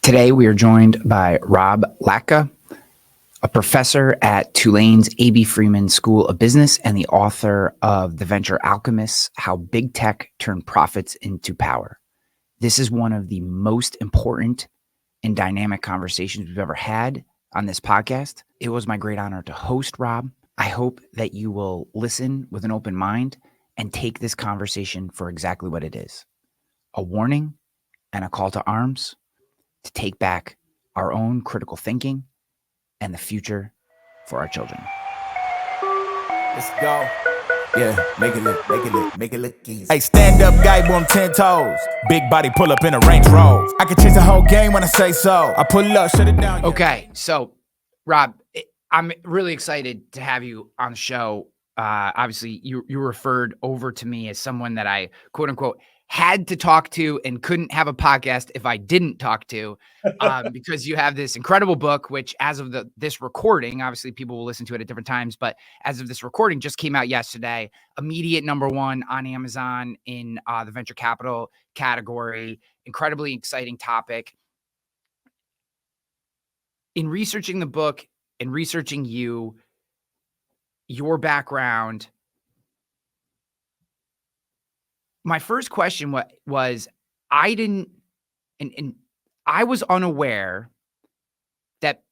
Today, we are joined by Rob Latka, a professor at Tulane's A.B. Freeman School of Business and the author of The Venture Alchemist: How Big Tech Turned Profits into Power. This is one of the most important and dynamic conversations we've ever had on this podcast. It was my great honor to host Rob. I hope that you will listen with an open mind and take this conversation for exactly what it is: a warning and a call to arms to take back our own critical thinking and the future for our children. Let's go. Yeah, make it look easy. Hey, stand up guy on 10 toes. Big body pull up in a Range Rover. I can change the whole game when I say so. I pull up, shut it down. Okay, so Rob, I'm really excited to have you on the show. Obviously, you referred over to me as someone that I, quote unquote, had to talk to and couldn't have a podcast if I didn't talk to, because you have this incredible book, which as of this recording, obviously people will listen to it at different times, but as of this recording just came out yesterday, immediate #1 on Amazon in the venture capital category. Incredibly exciting topic. In researching the book and researching your background, my first question was I didn't, and I was unaware that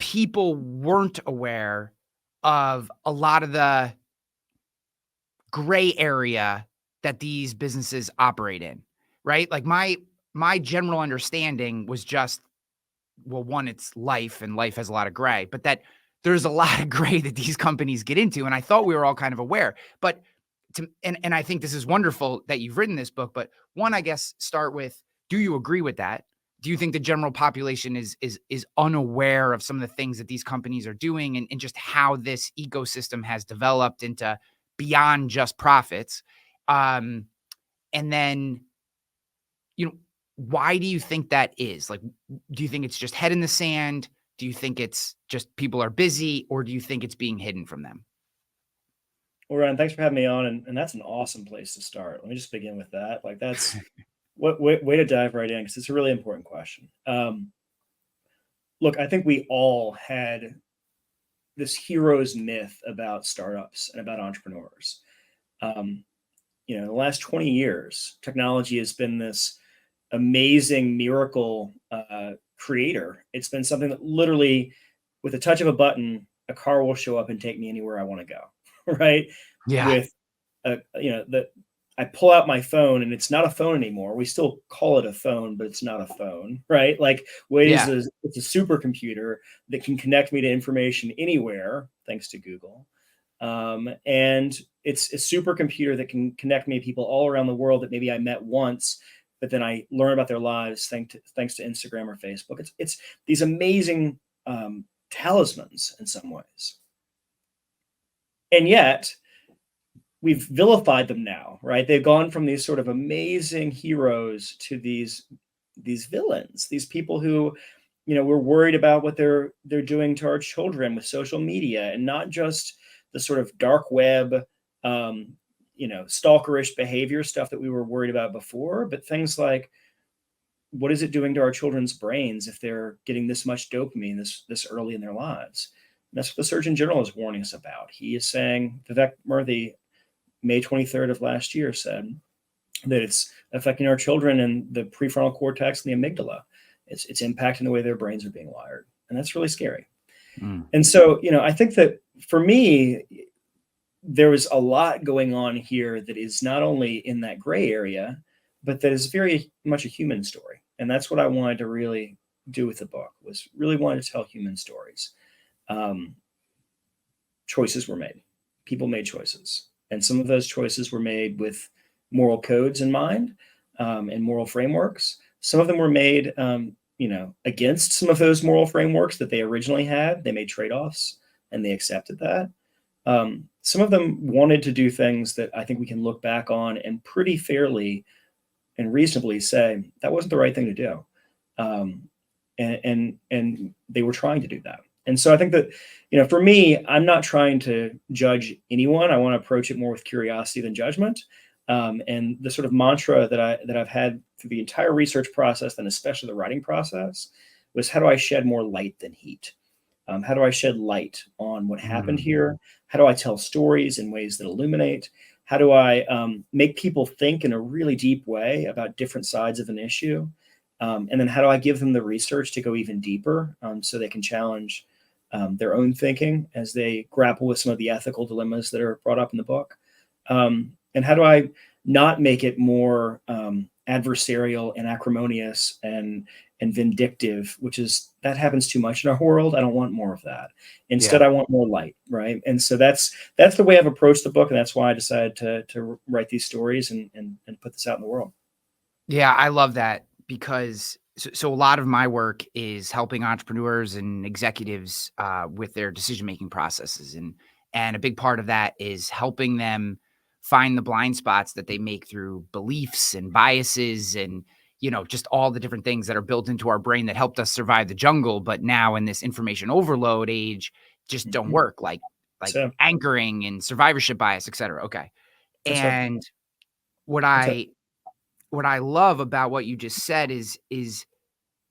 people weren't aware of a lot of the gray area that these businesses operate in, right? Like my general understanding was just, well, one, it's life and life has a lot of gray, but that there's a lot of gray that these companies get into. And I thought we were all kind of aware, but and I think this is wonderful that you've written this book, but one, I guess, start with, do you agree with that? Do you think the general population is unaware of some of the things that these companies are doing and just how this ecosystem has developed into beyond just profits? And then, why do you think that is? Like, do you think it's just head in the sand? Do you think it's just people are busy, or do you think it's being hidden from them? Well, Ryan, thanks for having me on, and that's an awesome place to start. Let me just begin with that. Like, that's way to dive right in, because it's a really important question. Look, I think we all had this hero's myth about startups and about entrepreneurs. In the last 20 years, technology has been this amazing miracle creator. It's been something that literally, with a touch of a button, a car will show up and take me anywhere I want to go. Right. Yeah. With, I pull out my phone and it's not a phone anymore. We still call it a phone, but it's not a phone. Right. Like, it's a supercomputer that can connect me to information anywhere, thanks to Google. And it's a supercomputer that can connect me to people all around the world that maybe I met once, but then I learn about their lives thanks to Instagram or Facebook. It's these amazing talismans in some ways. And yet we've vilified them now, right? They've gone from these sort of amazing heroes to these villains, these people who, we're worried about what they're doing to our children with social media, and not just the sort of dark web, stalkerish behavior stuff that we were worried about before, but things like, what is it doing to our children's brains if they're getting this much dopamine this early in their lives? And that's what the Surgeon General is warning us about. He is saying, Vivek Murthy, May 23rd of last year, said that it's affecting our children in the prefrontal cortex and the amygdala. It's impacting the way their brains are being wired. And that's really scary. And so, I think that for me, there was a lot going on here that is not only in that gray area, but that is very much a human story. And that's what I wanted to really do with the book, was really wanted to tell human stories. Choices were made. People made choices. And some of those choices were made with moral codes in mind, and moral frameworks. Some of them were made, against some of those moral frameworks that they originally had. They made trade-offs and they accepted that. Some of them wanted to do things that I think we can look back on and pretty fairly and reasonably say that wasn't the right thing to do. And they were trying to do that. And so I think that, for me, I'm not trying to judge anyone. I want to approach it more with curiosity than judgment. And the sort of mantra that I've had through the entire research process, and especially the writing process, was how do I shed more light than heat? How do I shed light on what happened here? How do I tell stories in ways that illuminate? How do I make people think in a really deep way about different sides of an issue? And then how do I give them the research to go even deeper so they can challenge their own thinking as they grapple with some of the ethical dilemmas that are brought up in the book? And how do I not make it more adversarial and acrimonious and vindictive, that happens too much in our world. I don't want more of that. Instead, I want more light, right? And so that's the way I've approached the book, and that's why I decided to write these stories and put this out in the world. Yeah, I love that because so a lot of my work is helping entrepreneurs and executives with their decision-making processes. And a big part of that is helping them find the blind spots that they make through beliefs and biases and, just all the different things that are built into our brain that helped us survive the jungle. But now in this information overload age, just don't work, like So anchoring and survivorship bias, et cetera. Okay. that's right. And what I love about what you just said is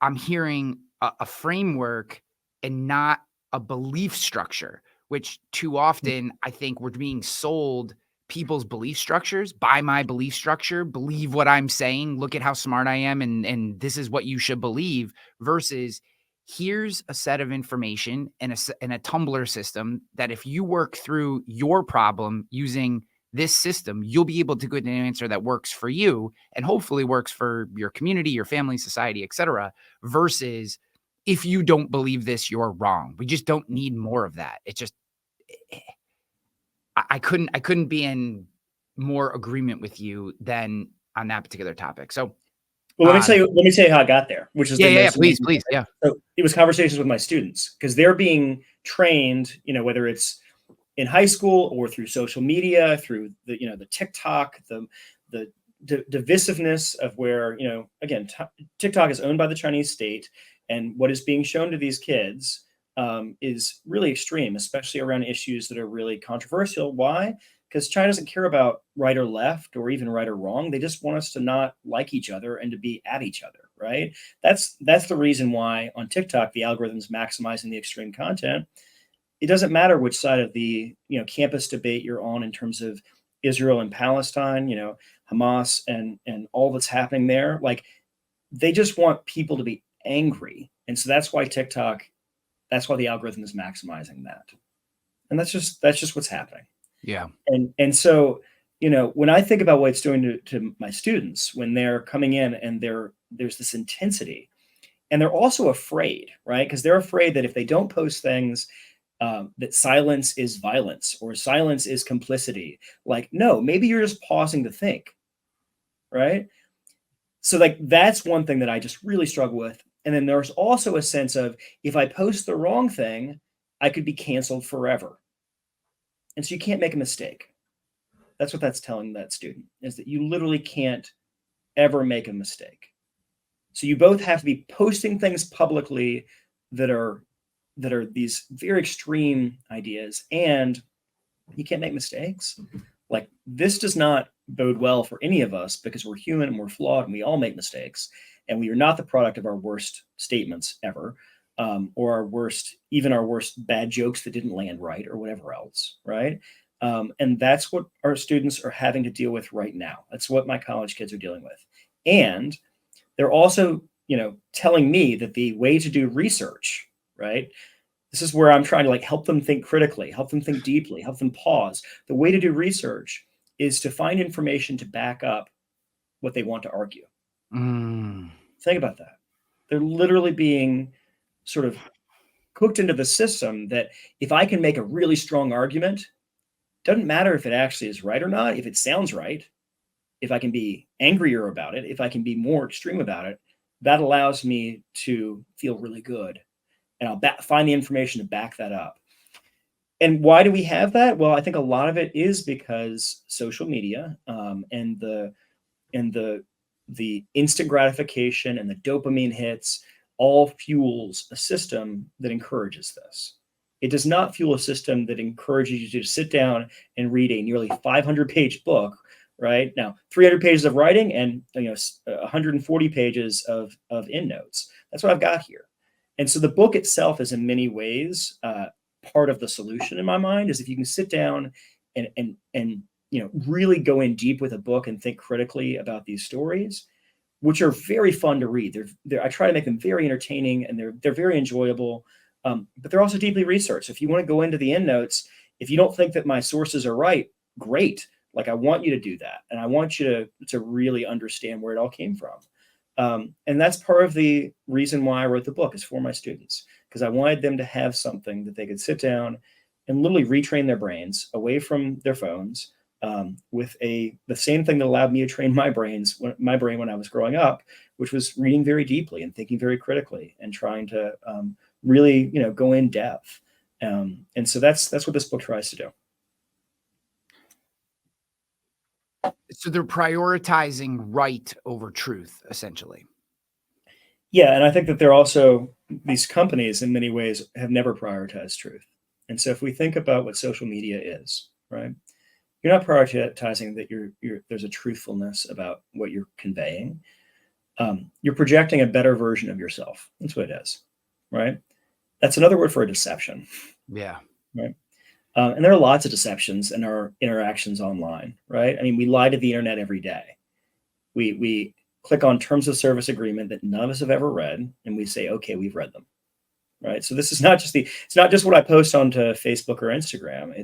I'm hearing a framework and not a belief structure, which too often I think we're being sold people's belief structures. Buy my belief structure, believe what I'm saying, look at how smart I am, and this is what you should believe, versus here's a set of information and a Tumblr system that if you work through your problem using this system, you'll be able to get an answer that works for you and hopefully works for your community, your family, society, etc. Versus if you don't believe this, you're wrong. We just don't need more of that. It's just I couldn't be in more agreement with you than on that particular topic. So well, let me tell you how I got there, which is yeah, please, yeah. So it was conversations with my students because they're being trained, whether it's in high school or through social media, through the TikTok, the divisiveness of where, again, TikTok is owned by the Chinese state, and what is being shown to these kids is really extreme, especially around issues that are really controversial. Why? Because China doesn't care about right or left or even right or wrong. They just want us to not like each other and to be at each other, right? That's the reason why on TikTok the algorithm is maximizing the extreme content. It doesn't matter which side of the campus debate you're on in terms of Israel and Palestine, Hamas and all that's happening there. Like, they just want people to be angry, and so that's why the algorithm is maximizing that, and that's just what's happening. Yeah, and so when I think about what it's doing to my students when they're coming in and there's this intensity, and they're also afraid, right? Because they're afraid that if they don't post things, that silence is violence or silence is complicity. Like, no, maybe you're just pausing to think, right? So that's one thing that I just really struggle with. And then there's also a sense of if I post the wrong thing, I could be canceled forever. And so you can't make a mistake. That's what that's telling that student, is that you literally can't ever make a mistake. So you both have to be posting things publicly that are these very extreme ideas, and you can't make mistakes. Like, this does not bode well for any of us because we're human and we're flawed and we all make mistakes, and we are not the product of our worst statements ever, or our worst bad jokes that didn't land right or whatever else, right? And that's what our students are having to deal with right now. That's what my college kids are dealing with. And they're also, telling me that the way to do research, right? This is where I'm trying to help them think critically, help them think deeply, help them pause. The way to do research is to find information to back up what they want to argue. Think about that. They're literally being sort of cooked into the system that if I can make a really strong argument, doesn't matter if it actually is right or not, if it sounds right, if I can be angrier about it, if I can be more extreme about it, that allows me to feel really good. And I'll find the information to back that up. And why do we have that? Well, I think a lot of it is because social media and the instant gratification and the dopamine hits all fuels a system that encourages this. It does not fuel a system that encourages you to sit down and read a nearly 500-page book right? Now, 300 pages of writing and 140 pages of endnotes. That's what I've got here. And so the book itself is in many ways part of the solution in my mind. Is if you can sit down and really go in deep with a book and think critically about these stories, which are very fun to read. I try to make them very entertaining, and they're very enjoyable, but they're also deeply researched. If you want to go into the endnotes, if you don't think that my sources are right, great. Like, I want you to do that, and I want you to really understand where it all came from. And that's part of the reason why I wrote the book, is for my students, because I wanted them to have something that they could sit down and literally retrain their brains away from their phones, with the same thing that allowed me to train my brain when I was growing up, which was reading very deeply and thinking very critically and trying to really go in depth. And so that's what this book tries to do. So they're prioritizing right over truth, essentially. Yeah, and I think that they're also, these companies in many ways have never prioritized truth. And so if we think about what social media is, right? You're not prioritizing that there's a truthfulness about what you're conveying. You're projecting a better version of yourself. That's what it is, right? That's another word for a deception. Yeah. Right. And there are lots of deceptions in our interactions online, right? I mean, we lie to the internet every day. We click on terms of service agreement that none of us have ever read, and we say, okay, we've read them, right? So this is not just it's not just what I post onto Facebook or Instagram.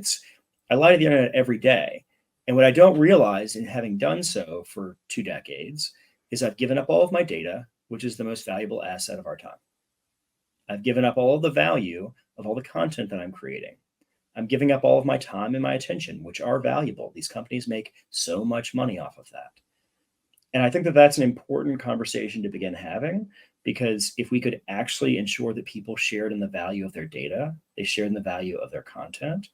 I lie to the internet every day. And what I don't realize, in having done so for 2 decades, is I've given up all of my data, which is the most valuable asset of our time. I've given up all of the value of all the content that I'm creating. I'm giving up all of my time and my attention, which are valuable. These companies make so much money off of that. And I think that that's an important conversation to begin having, because if we could actually ensure that people shared in the value of their data, they shared in the value of their content,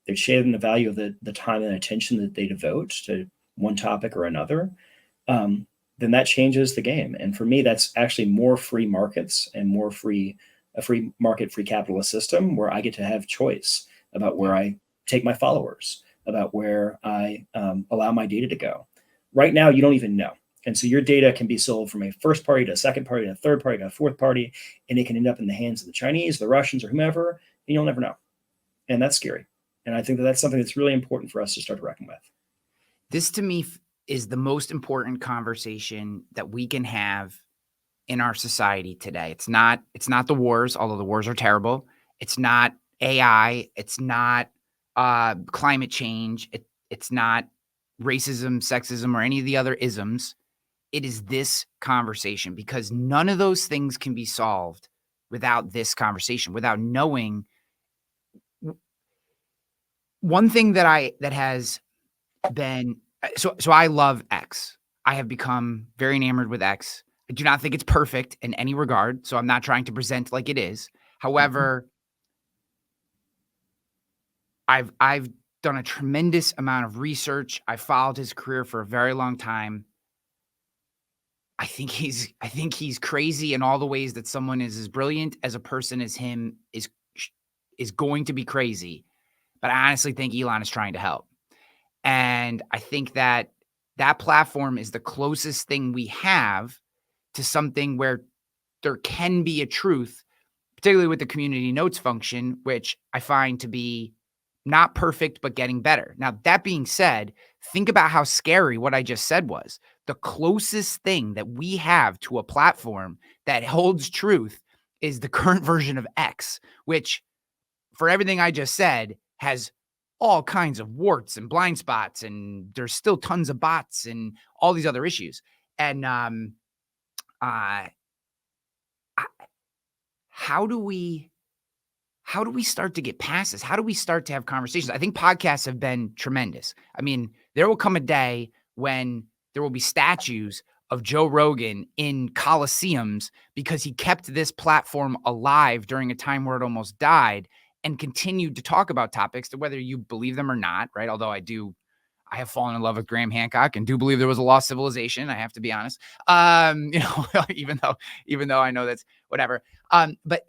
they shared in the value of the time and attention that they devote to one topic or another, then that changes the game. And for me, that's actually more free markets and more a free market, free capitalist system, where I get to have choice about where I take my followers, about where I allow my data to go. Right now, you don't even know. And so your data can be sold from a first party to a second party to a third party to a fourth party, and it can end up in the hands of the Chinese, the Russians, or whomever, and you'll never know. And that's scary. And I think that that's something that's really important for us to start to reckon with. This, to me, is the most important conversation that we can have in our society today. It's not the wars, although the wars are terrible. It's not AI. It's not climate change. It's not racism, sexism, or any of the other isms. It is this conversation, because none of those things can be solved without this conversation, without knowing. One thing that has been, so I love X. I have become very enamored with X. I do not think it's perfect in any regard, so I'm not trying to present like it is. However, I've done a tremendous amount of research. I followed his career for a very long time. I think he's crazy in all the ways that someone is as brilliant as a person as him is going to be crazy. But I honestly think Elon is trying to help. And I think that platform is the closest thing we have to something where there can be a truth, particularly with the community notes function, which I find to be not perfect, but getting better. Now, that being said, think about how scary what I just said was. The closest thing that we have to a platform that holds truth is the current version of X, which, for everything I just said, has all kinds of warts and blind spots, and there's still tons of bots and all these other issues. And how do we start to get past this? How do we start to have conversations? I think podcasts have been tremendous. I mean, there will come a day when there will be statues of Joe Rogan in coliseums because he kept this platform alive during a time where it almost died and continued to talk about topics, to whether you believe them or not, right? Although I have fallen in love with Graham Hancock and do believe there was a lost civilization. I have to be honest. Even though I know that's whatever. But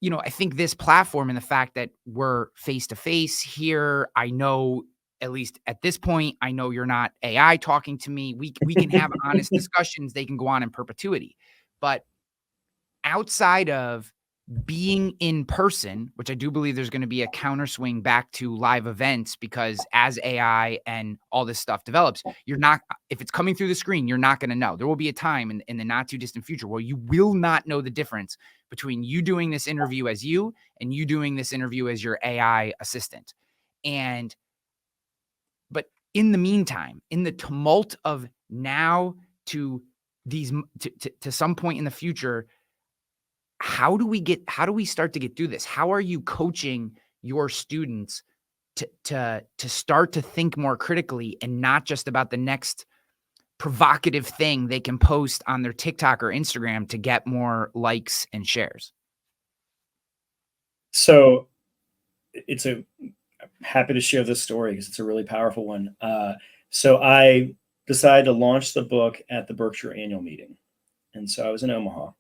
I think this platform and the fact that we're face to face here, I know at least at this point, I know you're not AI talking to me. We can have honest discussions. They can go on in perpetuity. But outside of being in person, which I do believe there's going to be a counterswing back to live events, because as AI and all this stuff develops, you're not, if it's coming through the screen, you're not going to know. There will be a time in the not too distant future where you will not know the difference between you doing this interview as you and you doing this interview as your AI assistant. But in the meantime, in the tumult of now to these, to some point in the future, how do we start to get through this? How are you coaching your students to start to think more critically and not just about the next provocative thing they can post on their TikTok or Instagram to get more likes and shares? So I'm happy to share this story because it's a really powerful one. So I decided to launch the book at the Berkshire annual meeting. And so I was in Omaha.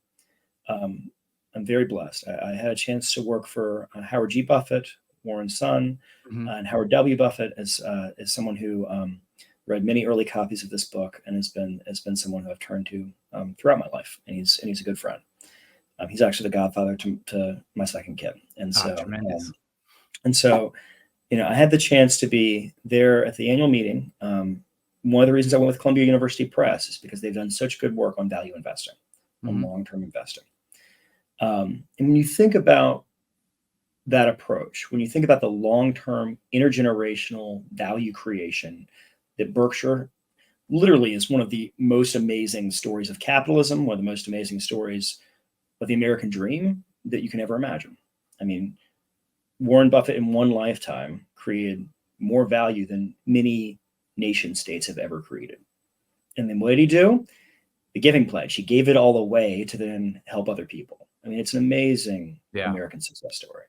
I'm very blessed. I had a chance to work for Howard G. Buffett, Warren's son, and Howard W. Buffett as someone who read many early copies of this book and has been someone who I've turned to throughout my life. And he's a good friend. He's actually the godfather to my second kid. And so, tremendous. I had the chance to be there at the annual meeting. One of the reasons I went with Columbia University Press is because they've done such good work on value investing, on long-term investing. And when you think about that approach, when you think about the long-term intergenerational value creation that Berkshire literally is one of the most amazing stories of capitalism, one of the most amazing stories of the American dream that you can ever imagine. I mean, Warren Buffett in one lifetime created more value than many nation states have ever created. And then what did he do? The giving pledge. He gave it all away to then help other people. I mean, it's an amazing American success story.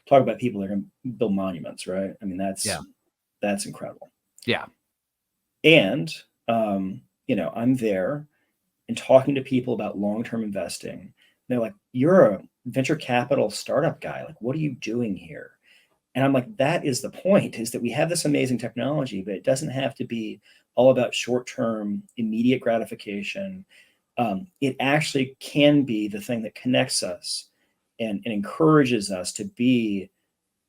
Talk about people that are going to build monuments, right? I mean, that's incredible. Yeah. And, I'm there and talking to people about long-term investing. They're like, you're a venture capital startup guy. Like, what are you doing here? And I'm like, that is the point, is that we have this amazing technology, but it doesn't have to be all about short-term, immediate gratification. It actually can be the thing that connects us and encourages us to be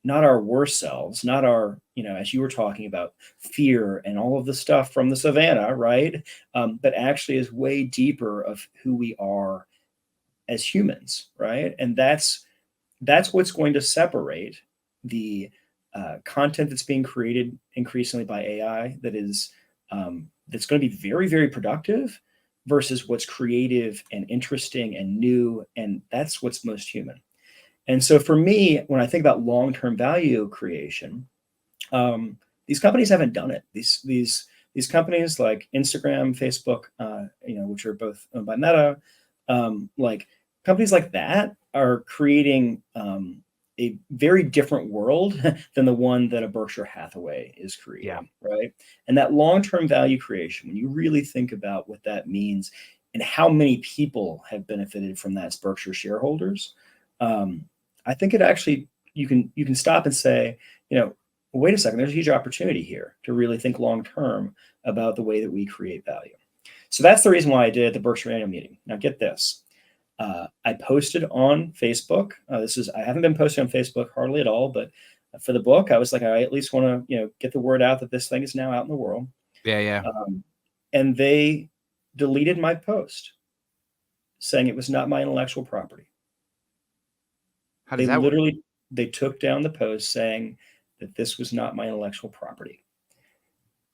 not our worst selves, not our, as you were talking about, fear and all of the stuff from the savannah, right? But actually is way deeper of who we are as humans, right? And that's what's going to separate the content that's being created increasingly by AI that's going to be very, very productive versus what's creative and interesting and new. And that's what's most human. And so for me, when I think about long-term value creation, these companies haven't done it. These companies like Instagram, Facebook, which are both owned by Meta, like companies like that are creating a very different world than the one that a Berkshire Hathaway is creating, right? And that long-term value creation, when you really think about what that means and how many people have benefited from that as Berkshire shareholders, I think it actually, you can stop and say, wait a second, there's a huge opportunity here to really think long-term about the way that we create value. So that's the reason why I did the Berkshire annual meeting. Now get this. I posted on Facebook. I haven't been posting on Facebook hardly at all, but for the book, I was like, I at least want to, get the word out that this thing is now out in the world. Yeah. And they deleted my post saying it was not my intellectual property. How does that work? They took down the post saying that this was not my intellectual property.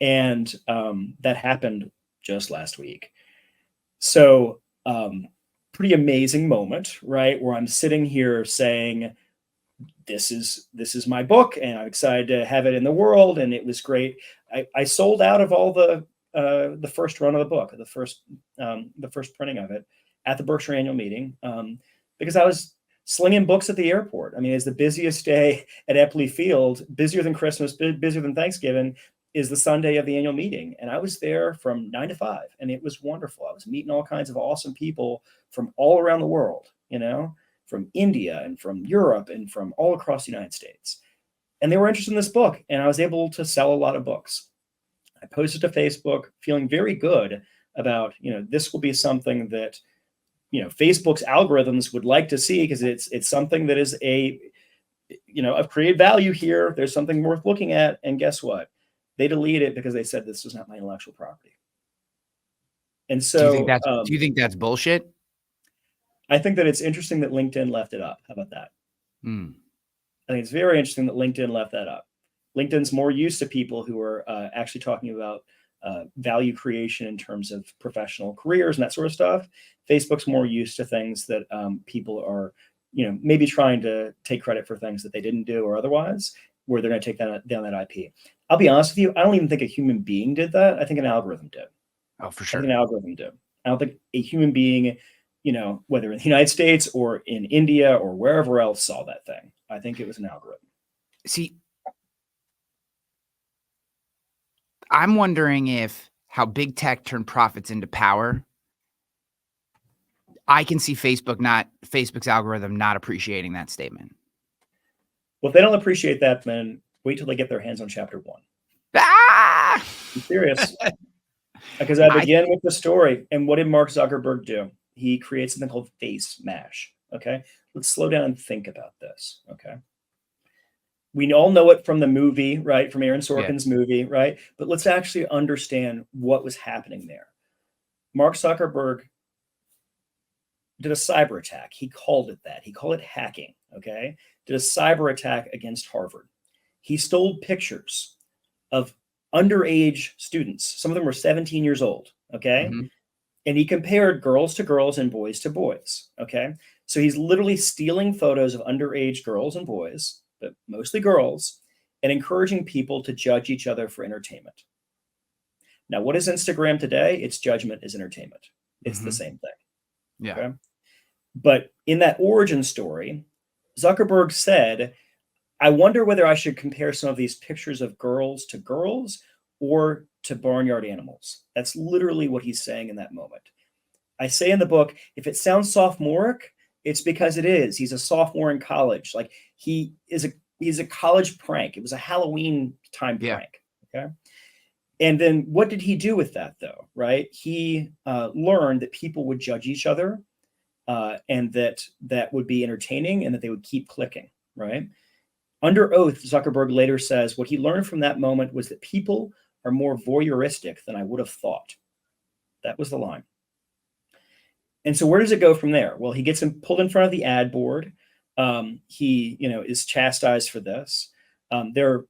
And that happened just last week. So, pretty amazing moment, right? Where I'm sitting here saying, this is my book and I'm excited to have it in the world. And it was great. I sold out of all the first run of the book, the first printing of it at the Berkshire annual meeting, because I was slinging books at the airport. I mean, it's the busiest day at Epley Field, busier than Christmas, busier than Thanksgiving, is the Sunday of the annual meeting. And I was there from 9 to 5 and it was wonderful. I was meeting all kinds of awesome people from all around the world, from India and from Europe and from all across the United States. And they were interested in this book, and I was able to sell a lot of books. I posted to Facebook feeling very good about, this will be something that, Facebook's algorithms would like to see, because it's something that is of created value here. There's something worth looking at. And guess what? They deleted it because they said this was not my intellectual property. And so do you think that's bullshit? I think that it's interesting that LinkedIn left it up. How about that? I think it's very interesting that LinkedIn left that up. LinkedIn's more used to people who are actually talking about value creation in terms of professional careers and that sort of stuff. Facebook's more used to things that people are, maybe trying to take credit for things that they didn't do or otherwise, where they're going to take down that IP. I'll be honest with you, I don't even think a human being did that. I think an algorithm did. Oh, for sure. I think an algorithm did. I don't think a human being, whether in the United States or in India or wherever else, saw that thing. I think it was an algorithm. See, I'm wondering if how big tech turned profits into power. I can see Facebook's algorithm not appreciating that statement. Well, if they don't appreciate that, then wait till they get their hands on chapter 1. Ah! I'm serious. Because I begin with the story. And what did Mark Zuckerberg do? He creates something called Face Mash. Okay. Let's slow down and think about this. Okay. We all know it from the movie, right? From Aaron Sorkin's movie, right? But let's actually understand what was happening there. Mark Zuckerberg did a cyber attack. He called it that. He called it hacking. Okay. Did a cyber attack against Harvard. He stole pictures of underage students. Some of them were 17 years old. Okay. Mm-hmm. And he compared girls to girls and boys to boys. Okay. So he's literally stealing photos of underage girls and boys, but mostly girls, and encouraging people to judge each other for entertainment. Now, what is Instagram today? It's judgment is entertainment. It's the same thing. Yeah. Okay? But in that origin story, Zuckerberg said, I wonder whether I should compare some of these pictures of girls to girls or to barnyard animals. That's literally what he's saying in that moment. I say in the book, if it sounds sophomoric, it's because it is. He's a sophomore in college. Like he's a college prank. It was a Halloween time prank. Okay. And then what did he do with that though? Right. He learned that people would judge each other and that would be entertaining and that they would keep clicking. Right. Under oath, Zuckerberg later says what he learned from that moment was that people are more voyeuristic than I would have thought. That was the line. And so where does it go from there? Well, he gets him pulled in front of the ad board. He, is chastised for this. There are,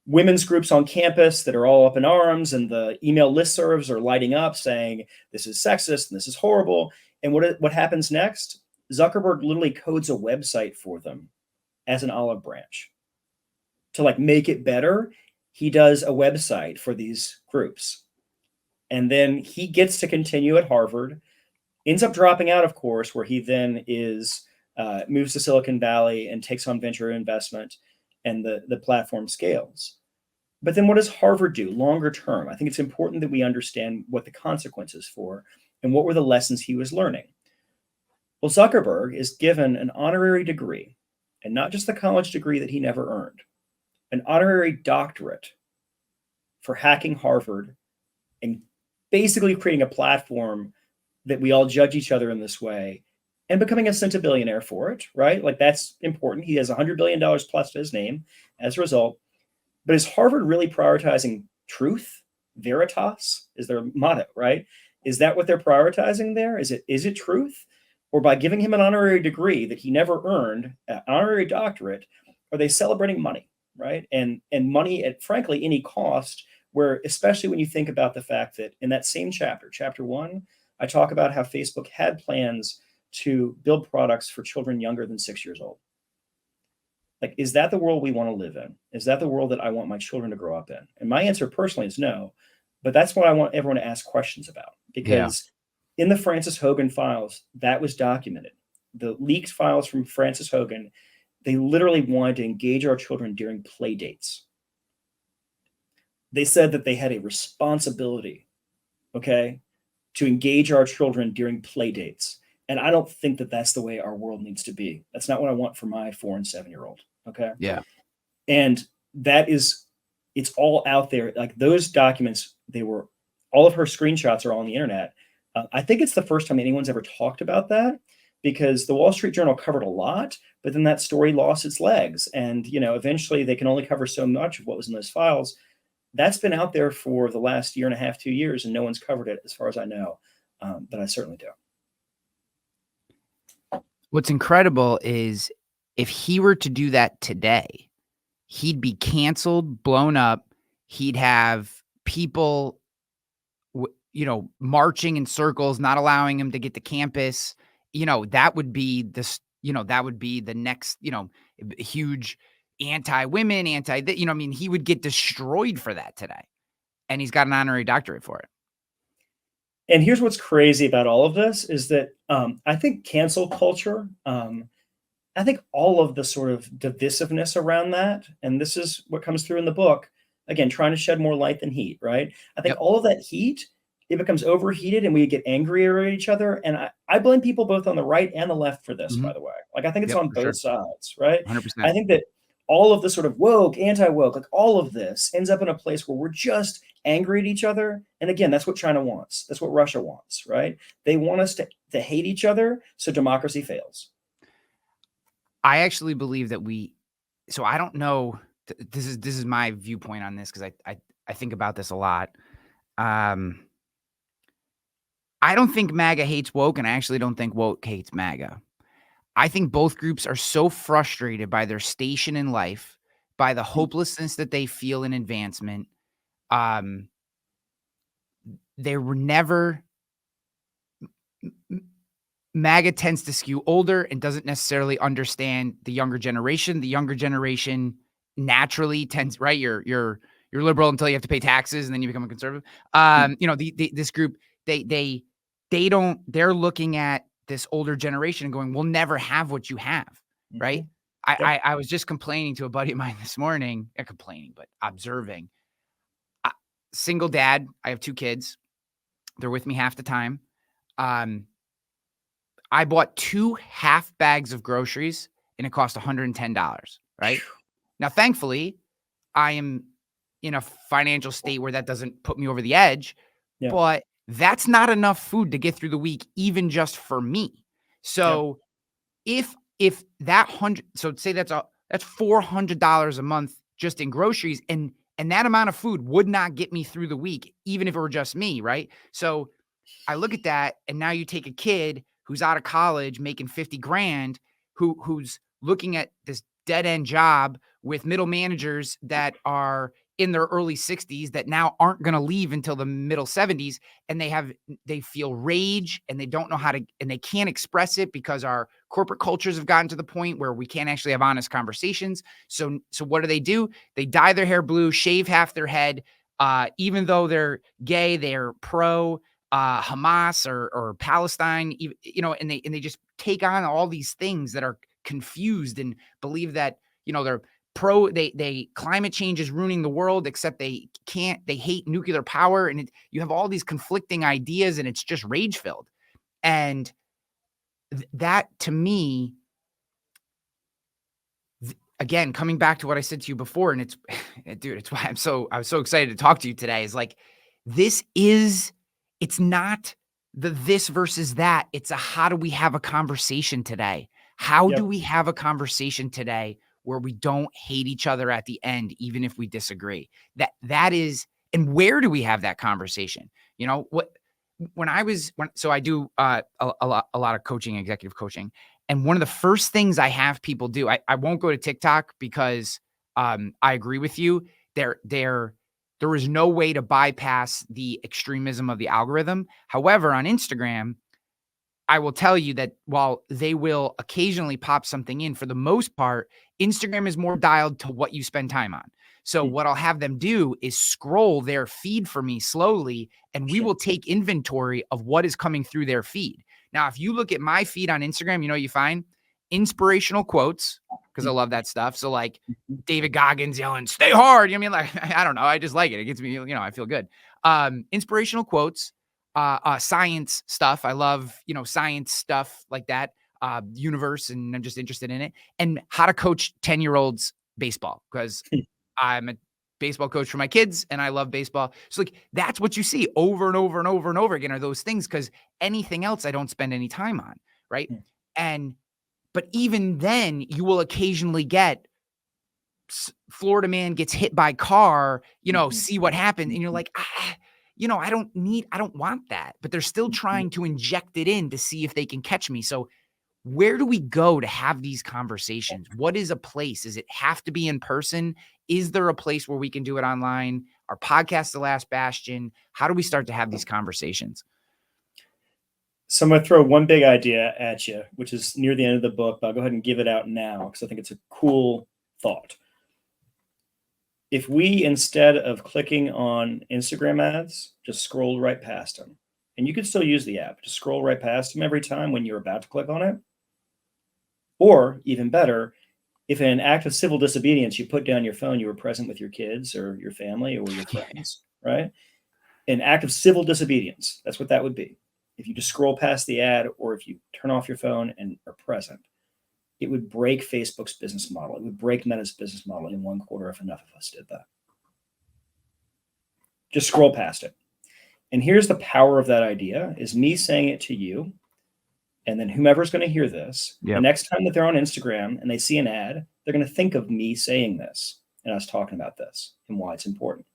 women's groups on campus that are all up in arms, and the email listservs are lighting up saying this is sexist and this is horrible. And what happens next? Zuckerberg literally codes a website for them as an olive branch to make it better. He does a website for these groups, and then he gets to continue at Harvard. Ends up dropping out, of course, where he then moves to Silicon Valley and takes on venture investment, and the platform scales. But then what does Harvard do longer term? I think it's important that we understand what the consequences for and what were the lessons he was learning. Well, Zuckerberg is given an honorary degree, and not just the college degree that he never earned, an honorary doctorate for hacking Harvard and basically creating a platform that we all judge each other in this way, and becoming a centibillionaire for it, right? That's important. He has $100 billion plus to his name as a result. But is Harvard really prioritizing truth? Veritas is their motto, right? Is that what they're prioritizing there? Is it truth? Or by giving him an honorary degree that he never earned, an honorary doctorate, are they celebrating money, right? And money at, frankly, any cost, where especially when you think about the fact that in that same chapter 1, I talk about how Facebook had plans to build products for children younger than 6 years old. Is that the world we want to live in? Is that the world that I want my children to grow up in? And my answer personally is no, but that's what I want everyone to ask questions about, because in the Frances Hogan files, that was documented. The leaked files from Frances Hogan, they literally wanted to engage our children during play dates. They said that they had a responsibility, okay, to engage our children during play dates. And I don't think that that's the way our world needs to be. That's not what I want for my 4 and 7-year-old. Okay. Yeah. And it's all out there. Like those documents, all of her screenshots are all on the internet. I think it's the first time anyone's ever talked about that, because the Wall Street Journal covered a lot, but then that story lost its legs. And, eventually they can only cover so much of what was in those files. That's been out there for the last year and a half, 2 years, and no one's covered it as far as I know. But I certainly do. What's incredible is if he were to do that today, he'd be canceled, blown up. He'd have people, marching in circles, not allowing him to get to campus. That would be this, that would be the next, huge anti-women, he would get destroyed for that today. And he's got an honorary doctorate for it. And here's what's crazy about all of this is that I think cancel culture, I think all of the sort of divisiveness around that, and this is what comes through in the book, again, trying to shed more light than heat, right? I think all of that heat, it becomes overheated and we get angrier at each other. And I blame people both on the right and the left for this, by the way. Like, I think it's on both sides, right? 100%. I think that all of the sort of woke, anti-woke, like all of this ends up in a place where we're just angry at each other. And again, that's what China wants. That's what Russia wants, right? They want us to hate each other so democracy fails. I actually believe that so I don't know, this is my viewpoint on this, because I think about this a lot. I don't think MAGA hates woke, and I actually don't think woke hates MAGA. I think both groups are so frustrated by their station in life, by the hopelessness that they feel in advancement. They were never. MAGA tends to skew older and doesn't necessarily understand the younger generation. The younger generation naturally tends, right? You're liberal until you have to pay taxes, and then you become a conservative. This group, they're looking at this older generation and going, we'll never have what you have, right? I was just complaining to a buddy of mine this morning, not complaining, but observing. Single dad, I have 2 kids. They're with me half the time. I bought 2 half bags of groceries and it cost $110, right? Now, thankfully, I am in a financial state where that doesn't put me over the edge, but that's not enough food to get through the week, even just for me. So if that say that's $400 a month just in groceries, and that amount of food would not get me through the week, even if it were just me, right? So I look at that, and now you take a kid who's out of college making 50 grand, who's looking at this dead end job with middle managers that are in their early 60s that now aren't going to leave until the middle 70s. And they feel rage, and they don't know how to, and they can't express it because our corporate cultures have gotten to the point where we can't actually have honest conversations. So what do? They dye their hair blue, shave half their head. Even though they're gay, they're pro Hamas or Palestine, and they just take on all these things that are confused and believe that, they're pro, they climate change is ruining the world, except they hate nuclear power. And you have all these conflicting ideas, and it's just rage filled. And that, to me, again, coming back to what I said to you before, and it's why I was so excited to talk to you today, is like, it's not the this versus that. It's how do we have a conversation today? How do we have a conversation today where we don't hate each other at the end, even if we disagree? That is, and where do we have that conversation? So I do a lot of coaching, executive coaching. And one of the first things I have people do, I won't go to TikTok because I agree with you. There is no way to bypass the extremism of the algorithm. However, on Instagram, I will tell you that while they will occasionally pop something in, for the most part, Instagram is more dialed to what you spend time on. So what I'll have them do is scroll their feed for me slowly, and we will take inventory of what is coming through their feed. Now, if you look at my feed on Instagram, you find inspirational quotes, because I love that stuff. So like David Goggins yelling, "Stay hard." You know what I mean? Like, I don't know. I just like it. It gets me, I feel good. Inspirational quotes, science stuff. I love, science stuff like that, universe, and I'm just interested in it. And how to coach 10-year-olds baseball because I'm a baseball coach for my kids and I love baseball. So like, that's what you see over and over and over and over again are those things. Cause anything else I don't spend any time on. Right. But even then you will occasionally get Florida man gets hit by car, see what happened. And you're like, I don't want that, but they're still trying to inject it in to see if they can catch me. So where do we go to have these conversations? What is a place? Does it have to be in person? Is there a place where we can do it online? Our podcast, The Last Bastion. How do we start to have these conversations? So I'm going to throw one big idea at you, which is near the end of the book, but I'll go ahead and give it out now because I think it's a cool thought. If we, instead of clicking on Instagram ads, just scrolled right past them, and you could still use the app, just scroll right past them every time when you're about to click on it. Or even better, if in an act of civil disobedience, you put down your phone, you were present with your kids or your family or your friends, right? An act of civil disobedience, that's what that would be. If you just scroll past the ad or if you turn off your phone and are present, it would break Facebook's business model. It would break Meta's business model in 1 quarter if enough of us did that. Just scroll past it. And here's the power of that idea is me saying it to you. And then whomever's going to hear this, the next time that they're on Instagram and they see an ad, they're going to think of me saying this and us talking about this and why it's important.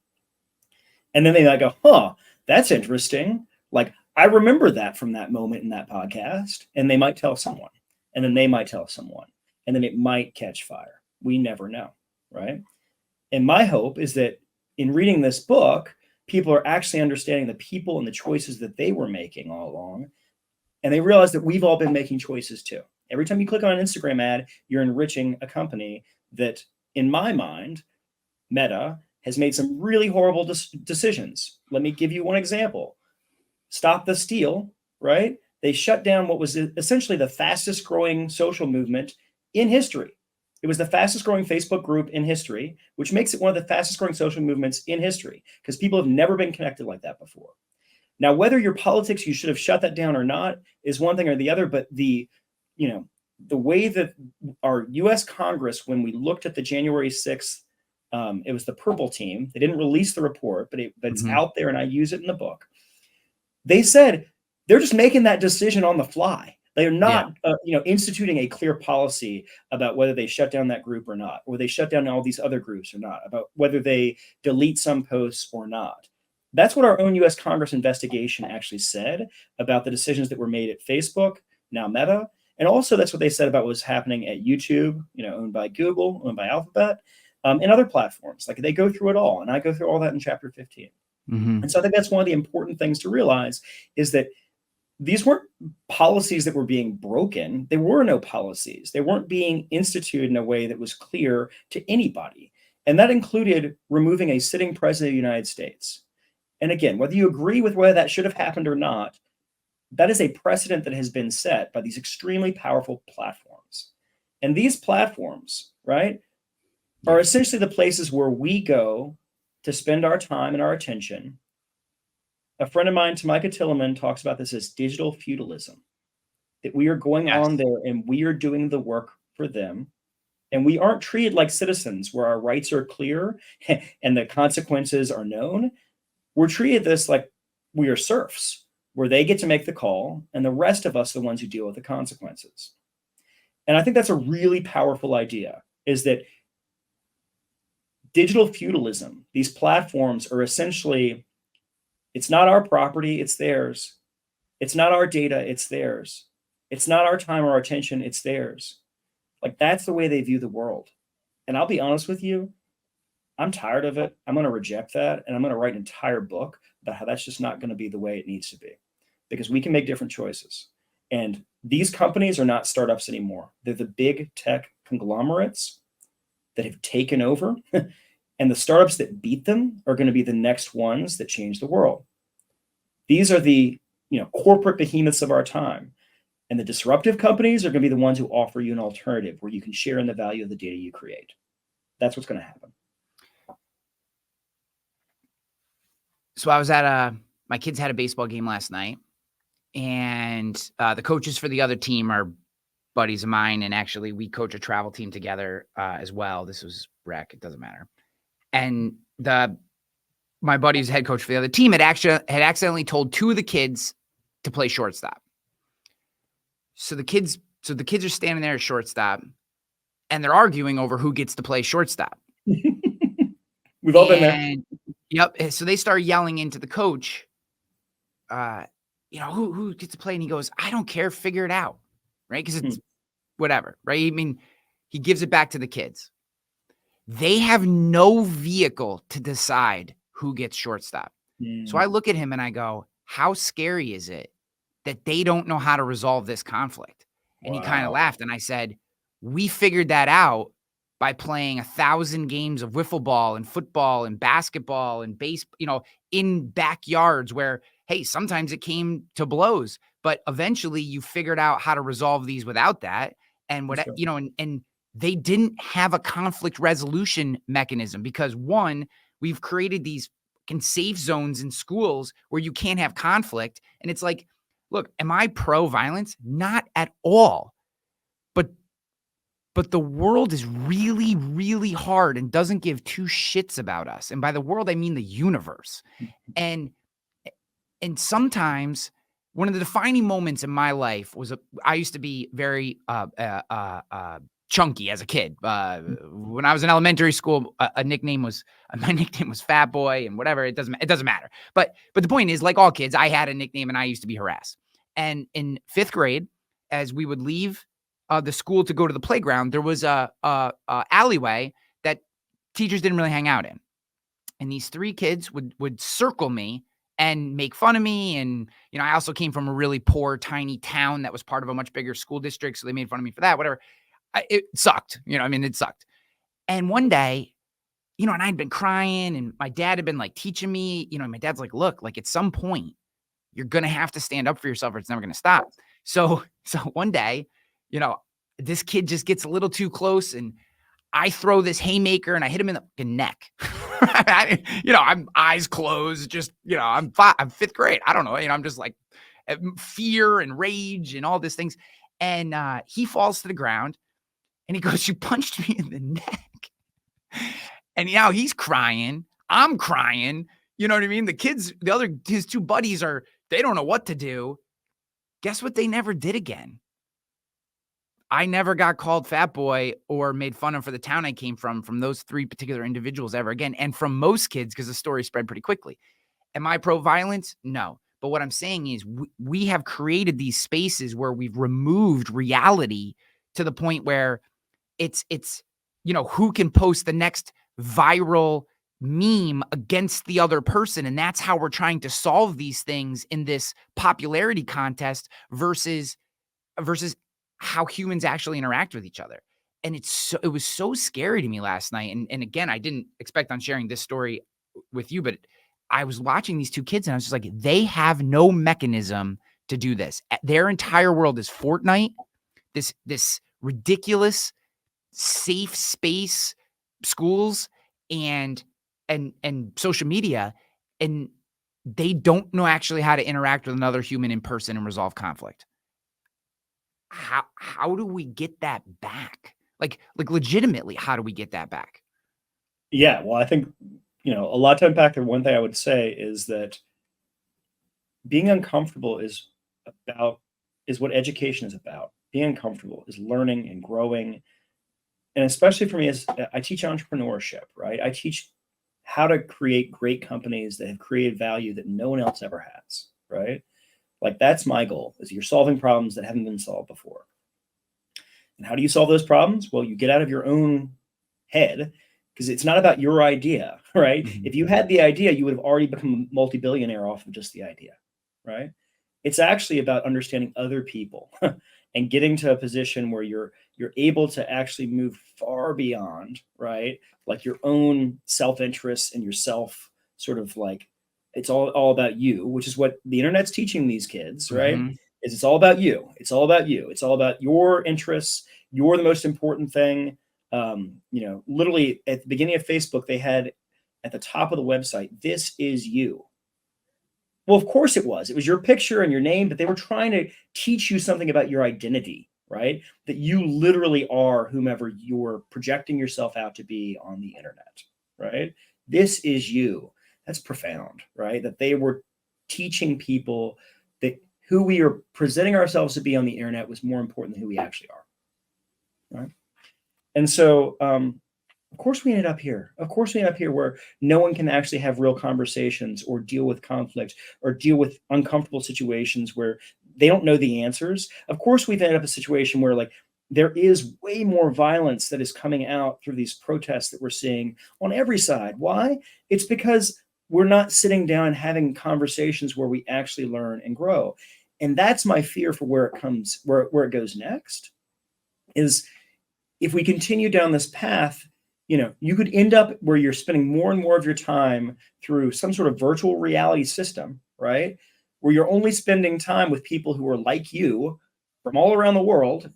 And then they might go, that's interesting. Like, I remember that from that moment in that podcast. And they might tell someone. And then they might tell someone. And then it might catch fire. We never know, right? And my hope is that in reading this book, people are actually understanding the people and the choices that they were making all along. And they realize that we've all been making choices too. Every time you click on an Instagram ad, you're enriching a company that, in my mind, Meta has made some really horrible decisions. Let me give you one example. Stop the Steal, right? They shut down what was essentially the fastest growing social movement in history. It was the fastest growing Facebook group in history, which makes it one of the fastest growing social movements in history because people have never been connected like that before. Now, whether your politics, you should have shut that down or not is one thing or the other, but the way that our US Congress, when we looked at the January 6th, it was the purple team. They didn't release the report, but it's out there and I use it in the book. They said they're just making that decision on the fly. They're not, instituting a clear policy about whether they shut down that group or not, or they shut down all these other groups or not, about whether they delete some posts or not. That's what our own US Congress investigation actually said about the decisions that were made at Facebook, now Meta. And also that's what they said about what was happening at YouTube, owned by Google, owned by Alphabet, and other platforms. Like they go through it all. And I go through all that in chapter 15. And so I think that's one of the important things to realize is that these weren't policies that were being broken. There were no policies. They weren't being instituted in a way that was clear to anybody. And that included removing a sitting president of the United States. And again, whether you agree with whether that should have happened or not, that is a precedent that has been set by these extremely powerful platforms. And these platforms, right, are essentially the places where we go to spend our time and our attention. A friend of mine, Tamika Tilleman, talks about this as digital feudalism, that we are going on there and we are doing the work for them. And we aren't treated like citizens where our rights are clear and the consequences are known. We're treated this like we are serfs, where they get to make the call and the rest of us are the ones who deal with the consequences. And I think that's a really powerful idea, is that digital feudalism, these platforms are essentially, it's not our property, it's theirs. It's not our data, it's theirs. It's not our time or our attention, it's theirs. Like that's the way they view the world. And I'll be honest with you, I'm tired of it. I'm going to reject that. And I'm going to write an entire book about how that's just not going to be the way it needs to be, because we can make different choices. And these companies are not startups anymore. They're the big tech conglomerates that have taken over. And the startups that beat them are going to be the next ones that change the world. These are the corporate behemoths of our time. And the disruptive companies are going to be the ones who offer you an alternative where you can share in the value of the data you create. That's what's going to happen. So I was at my kids had a baseball game last night, and the coaches for the other team are buddies of mine, and actually we coach a travel team together as well. This was rec, it doesn't matter. And my buddy's head coach for the other team had accidentally told 2 of the kids to play shortstop. So the kids are standing there at shortstop, and they're arguing over who gets to play shortstop. We've all been there. Yep. So they start yelling into the coach, who gets to play? And he goes, I don't care. Figure it out. Right. Because it's whatever. Right. I mean, he gives it back to the kids. They have no vehicle to decide who gets shortstop. So I look at him and I go, how scary is it that they don't know how to resolve this conflict? And he kind of laughed. And I said, we figured that out by playing 1,000 games of wiffle ball and football and basketball and in backyards where, hey, sometimes it came to blows, but eventually you figured out how to resolve these without that. And and they didn't have a conflict resolution mechanism because, one, we've created these safe zones in schools where you can't have conflict. And it's like, look, am I pro-violence? Not at all. But the world is really, really hard and doesn't give 2 shits about us. And by the world, I mean the universe. And sometimes one of the defining moments in my life was I used to be very chunky as a kid. When I was in elementary school, my nickname was Fat Boy and whatever. It doesn't matter. But the point is, like all kids, I had a nickname and I used to be harassed. And in 5th grade, as we would leave the school to go to the playground, there was a alleyway that teachers didn't really hang out in. And these 3 kids would circle me and make fun of me. And, I also came from a really poor, tiny town that was part of a much bigger school district. So they made fun of me for that, whatever. It sucked. It sucked. And one day, and I'd been crying and my dad had been like teaching me, my dad's like, look, like at some point you're going to have to stand up for yourself or it's never going to stop. So one day, this kid just gets a little too close and I throw this haymaker and I hit him in the fucking neck. I'm eyes closed, just, I'm 5th grade. I don't know. I'm just like fear and rage and all these things. And he falls to the ground and he goes, you punched me in the neck. And now he's crying. I'm crying. You know what I mean? The kids, his 2 buddies they don't know what to do. Guess what? They never did again. I never got called fat boy or made fun of for the town I came from those 3 particular individuals ever again. And from most kids, because the story spread pretty quickly. Am I pro-violence? No. But what I'm saying is we have created these spaces where we've removed reality to the point where it's who can post the next viral meme against the other person. And that's how we're trying to solve these things in this popularity contest versus how humans actually interact with each other. And it was so scary to me last night. And again, I didn't expect on sharing this story with you, but I was watching these 2 kids and I was just like, they have no mechanism to do this. Their entire world is Fortnite, this ridiculous safe space, schools and social media. And they don't know actually how to interact with another human in person and resolve conflict. How do we get that back? Like legitimately, how do we get that back? Yeah, well, I think, a lot to unpack there. One thing I would say is that being uncomfortable is what education is about. Being uncomfortable is learning and growing. And especially for me, as I teach entrepreneurship, right? I teach how to create great companies that have created value that no one else ever has, right? Like that's my goal, is you're solving problems that haven't been solved before. And how do you solve those problems? Well, you get out of your own head, because it's not about your idea, right? Mm-hmm. If you had the idea, you would have already become a multi-billionaire off of just the idea, right? It's actually about understanding other people and getting to a position where you're able to actually move far beyond, right? Like your own self-interest and yourself, sort of like, it's all about you, which is what the internet's teaching these kids, right? Mm-hmm. Is it's all about you. It's all about you. It's all about your interests. You're the most important thing. Literally at the beginning of Facebook, they had at the top of the website, this is you. Well, of course it was. It was your picture and your name, but they were trying to teach you something about your identity, right? That you literally are whomever you're projecting yourself out to be on the internet, right? This is you. That's profound, right? That they were teaching people that who we are presenting ourselves to be on the internet was more important than who we actually are, right? And so, of course, we ended up here. Of course, we ended up here where no one can actually have real conversations or deal with conflict or deal with uncomfortable situations where they don't know the answers. Of course, we've ended up in a situation where like there is way more violence that is coming out through these protests that we're seeing on every side. Why? It's because we're not sitting down and having conversations where we actually learn and grow. And that's my fear for where it comes, where it goes next, is if we continue down this path, you could end up where you're spending more and more of your time through some sort of virtual reality system, right? Where you're only spending time with people who are like you from all around the world,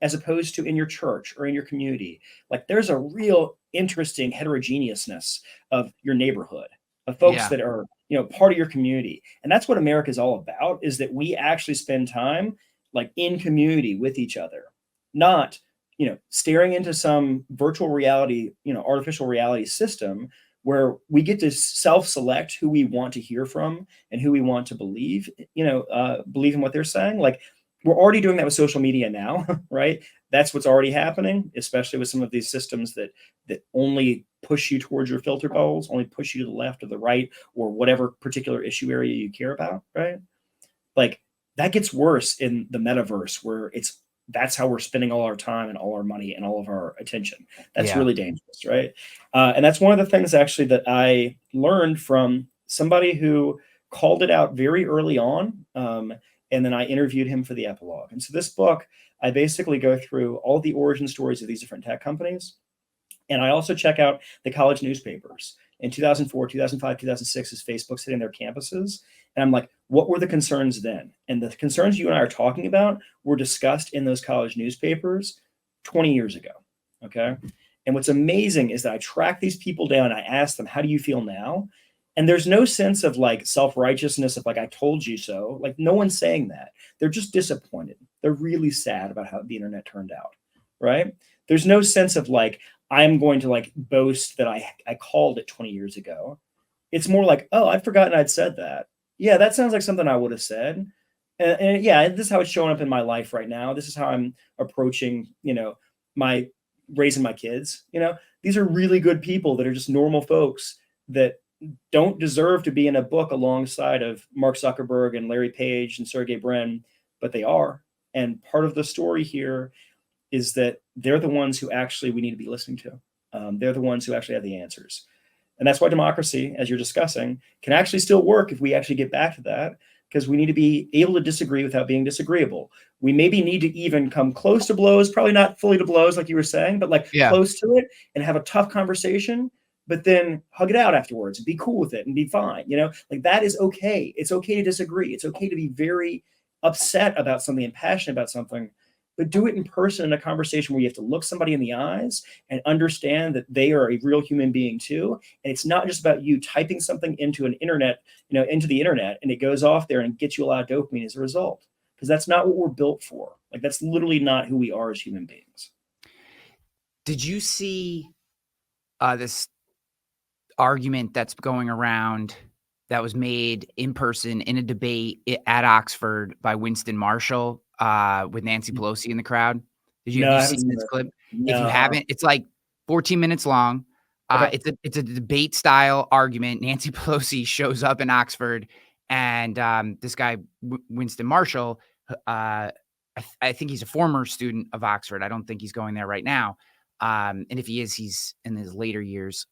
as opposed to in your church or in your community. Like there's a real interesting heterogeneousness of your neighborhood, of folks that are, part of your community. And that's what America is all about, is that we actually spend time like in community with each other, not staring into some virtual reality, artificial reality system where we get to self-select who we want to hear from and who we want to believe, believe in what they're saying. Like we're already doing that with social media now, right? That's what's already happening, especially with some of these systems that only push you towards your filter bubbles, only push you to the left or the right, or whatever particular issue area you care about, right? Like that gets worse in the metaverse where that's how we're spending all our time and all our money and all of our attention. That's really dangerous, right? And that's one of the things actually that I learned from somebody who called it out very early on. And then I interviewed him for the epilogue. And so this book, I basically go through all the origin stories of these different tech companies. And I also check out the college newspapers. In 2004, 2005, 2006, as Facebook's hitting their campuses. And I'm like, what were the concerns then? And the concerns you and I are talking about were discussed in those college newspapers 20 years ago, okay? And what's amazing is that I track these people down. I ask them, how do you feel now? And there's no sense of like self-righteousness of like, I told you so. Like no one's saying that. They're just disappointed. They're really sad about how the internet turned out, right? There's no sense of like, I'm going to like boast that I called it 20 years ago. It's more like, oh, I'd forgotten I'd said that. Yeah, that sounds like something I would have said. And yeah, this is how it's showing up in my life right now. This is how I'm approaching, my raising my kids. These are really good people that are just normal folks that don't deserve to be in a book alongside of Mark Zuckerberg and Larry Page and Sergey Brin, but they are. And part of the story here is that they're the ones who actually we need to be listening to. They're the ones who actually have the answers. And that's why democracy, as you're discussing, can actually still work if we actually get back to that, because we need to be able to disagree without being disagreeable. We maybe need to even come close to blows, probably not fully to blows like you were saying, but like close to it and have a tough conversation, but then hug it out afterwards and be cool with it and be fine. Like that is okay. It's okay to disagree. It's okay to be very upset about something and passionate about something, but do it in person in a conversation where you have to look somebody in the eyes and understand that they are a real human being too. And it's not just about you typing something into an internet, into the internet, and it goes off there and gets you a lot of dopamine as a result, because that's not what we're built for. Like that's literally not who we are as human beings. Did you see this argument that's going around that was made in person in a debate at Oxford by Winston Marshall with Nancy Pelosi in the crowd? Have you seen this clip? No. If you haven't, it's like 14 minutes long. Okay. It's a debate style argument. Nancy Pelosi shows up in Oxford, and this guy Winston Marshall, I think he's a former student of Oxford. I don't think he's going there right now. And if he is, he's in his later years.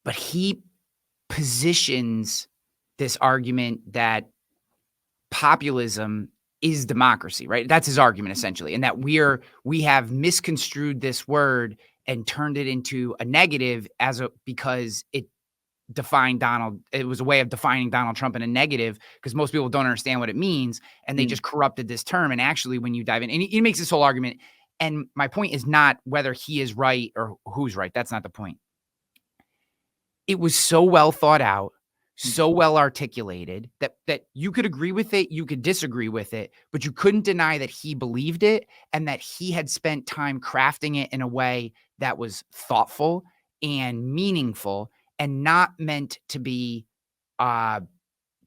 But he positions this argument that populism is democracy, right? That's his argument essentially. And that we have misconstrued this word and turned it into a negative because it was a way of defining Donald Trump in a negative, because most people don't understand what it means. And they just corrupted this term. And actually, when you dive in, and he makes this whole argument. And my point is not whether he is right or who's right. That's not the point. It was so well thought out, so well articulated that you could agree with it, you could disagree with it, but you couldn't deny that he believed it and that he had spent time crafting it in a way that was thoughtful and meaningful and not meant to be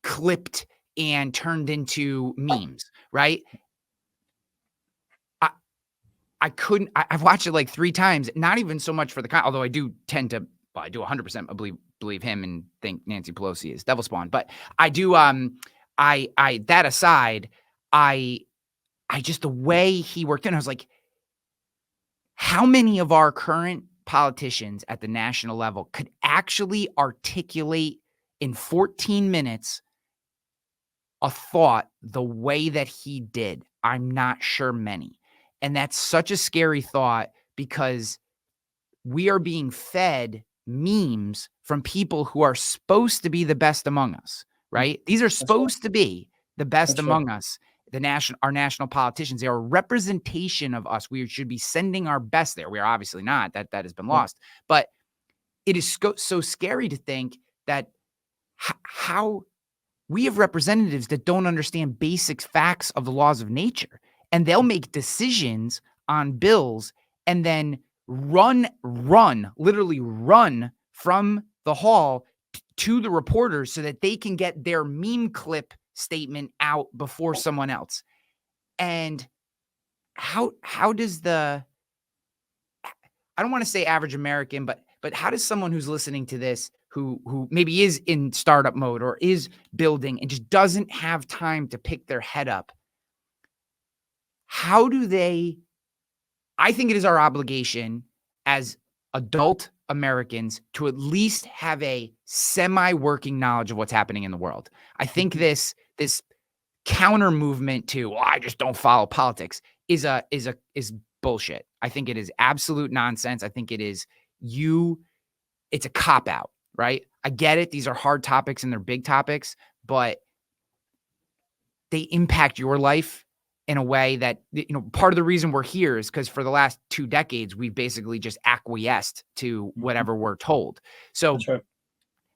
clipped and turned into memes, right? I couldn't. I've watched it like 3 times, not even so much for the although I do tend to, well, I do 100% believe him and think Nancy Pelosi is devil spawn. But I do. That aside, I just the way he worked in, I was like, how many of our current politicians at the national level could actually articulate in 14 minutes a thought the way that he did? I'm not sure many. And that's such a scary thought because we are being fed memes from people who are supposed to be the best among us, right? These are supposed to be the best among us, our national politicians. They are a representation of us. We should be sending our best there. We are obviously not. That has been lost. But it is so scary to think that how we have representatives that don't understand basic facts of the laws of nature. And they'll make decisions on bills and then literally run from the hall to the reporters so that they can get their meme clip statement out before someone else. And how does I don't want to say average American, but how does someone who's listening to this, who maybe is in startup mode or is building and just doesn't have time to pick their head up, how do they? I think it is our obligation as adult Americans to at least have a semi-working knowledge of what's happening in the world. I think this counter movement to, well, I just don't follow politics is bullshit. I think it is absolute nonsense. I think it's a cop-out, right? I get it. These are hard topics and they're big topics, but they impact your life in a way that, part of the reason we're here is because for the last 2 decades, we've basically just acquiesced to whatever we're told. So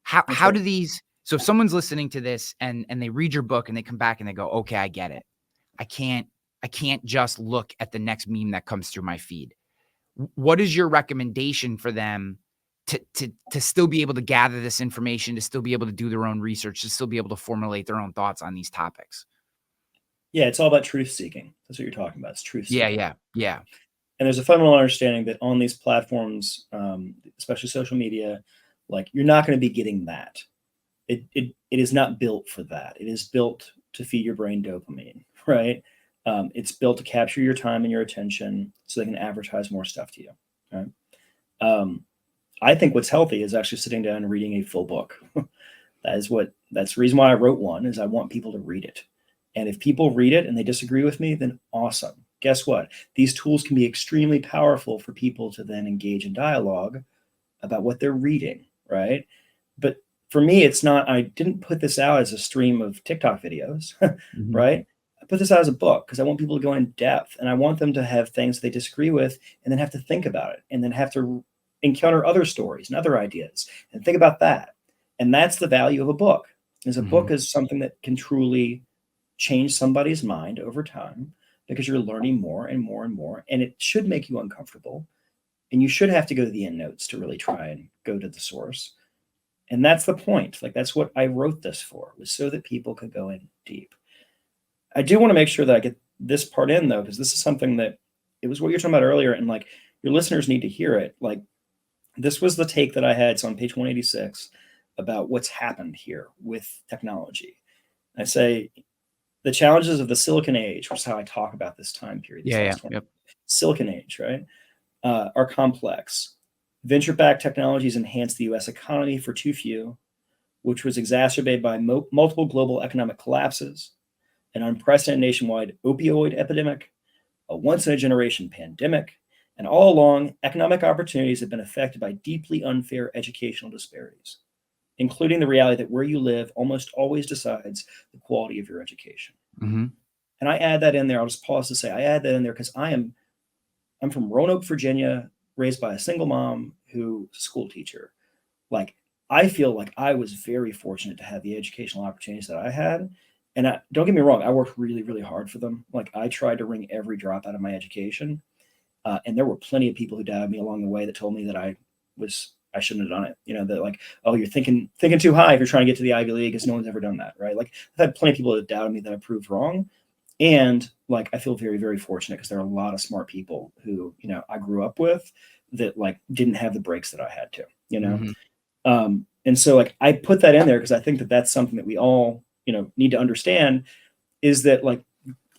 how do these, so if someone's listening to this and they read your book and they come back and they go, okay, I get it. I can't just look at the next meme that comes through my feed. What is your recommendation for them to still be able to gather this information, to still be able to do their own research, to still be able to formulate their own thoughts on these topics? Yeah, it's all about truth seeking. That's what you're talking about. It's truth seeking. Yeah. And there's a fundamental understanding that on these platforms, especially social media, like you're not going to be getting that. It is not built for that. It is built to feed your brain dopamine, right? It's built to capture your time and your attention so they can advertise more stuff to you. Right? I think what's healthy is actually sitting down and reading a full book. That's the reason why I wrote one, is I want people to read it. And if people read it and they disagree with me, then awesome. Guess what? These tools can be extremely powerful for people to then engage in dialogue about what they're reading, right? But for me, it's not, I didn't put this out as a stream of TikTok videos, right? I put this out as a book because I want people to go in depth and I want them to have things they disagree with and then have to think about it and then have to encounter other stories and other ideas and think about that. And that's the value of a book. Is a book is something that can truly change somebody's mind over time because you're learning more and more and more, and it should make you uncomfortable. And you should have to go to the end notes to really try and go to the source. And that's the point. Like, that's what I wrote this for, was so that people could go in deep. I do want to make sure that I get this part in, though, because this is something that it was what you were talking about earlier. And like, your listeners need to hear it. Like, this was the take that I had. It's on page 186 about what's happened here with technology. I say, the challenges of the Silicon Age, which is how I talk about this time period. Silicon Age, right? Are complex. Venture-backed technologies enhanced the U.S. economy for too few, which was exacerbated by multiple global economic collapses, an unprecedented nationwide opioid epidemic, a once-in-a-generation pandemic, and all along, economic opportunities have been affected by deeply unfair educational disparities, including the reality that where you live almost always decides the quality of your education. And I add that in there. I'll just pause to say I add that in there because I'm from Roanoke, Virginia, raised by a single mom who's a school teacher. Like, I feel like I was very fortunate to have the educational opportunities that I had. And don't get me wrong, I worked really, really hard for them. Like I tried to wring every drop out of my education. And there were plenty of people who doubted me along the way that told me that I shouldn't have done it. You know, that like, oh, you're thinking too high if you're trying to get to the Ivy League, because no one's ever done that, right? Like I've had plenty of people that doubted me that I proved wrong. And like I feel very, very fortunate because there are a lot of smart people who, you know, I grew up with that like didn't have the breaks that I had to, you know. And so like I put that in there because I think that that's something that we all, you know, need to understand, is that like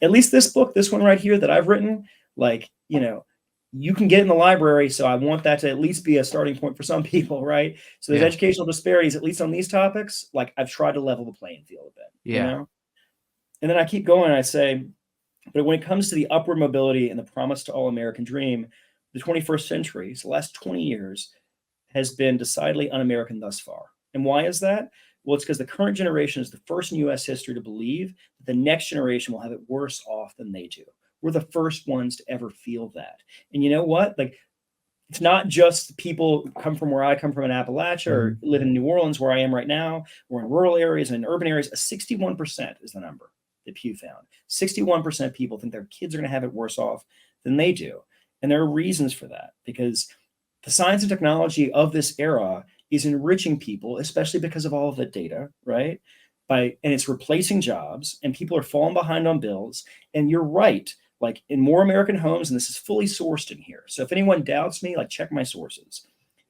at least this book, this one right here that I've written, like, you know, you can get in the library. So I want that to at least be a starting point for some people, right? So there's educational disparities, at least on these topics. Like I've tried to level the playing field a bit, you know? And then I keep going and I say, but when it comes to the upward mobility and the promise to all American dream, the 21st century, so the last 20 years, has been decidedly un-American thus far. And why is that? Well, it's because the current generation is the first in U.S. history to believe that the next generation will have it worse off than they do. We're the first ones to ever feel that. And you know what? Like, it's not just people who come from where I come from in Appalachia or live in New Orleans, where I am right now, or in rural areas and in urban areas. 61% is the number that Pew found. 61% of people think their kids are going to have it worse off than they do. And there are reasons for that, because the science and technology of this era is enriching people, especially because of all of the data, right? And it's replacing jobs, and people are falling behind on bills. And you're right, like in more American homes, and this is fully sourced in here. So if anyone doubts me, like check my sources.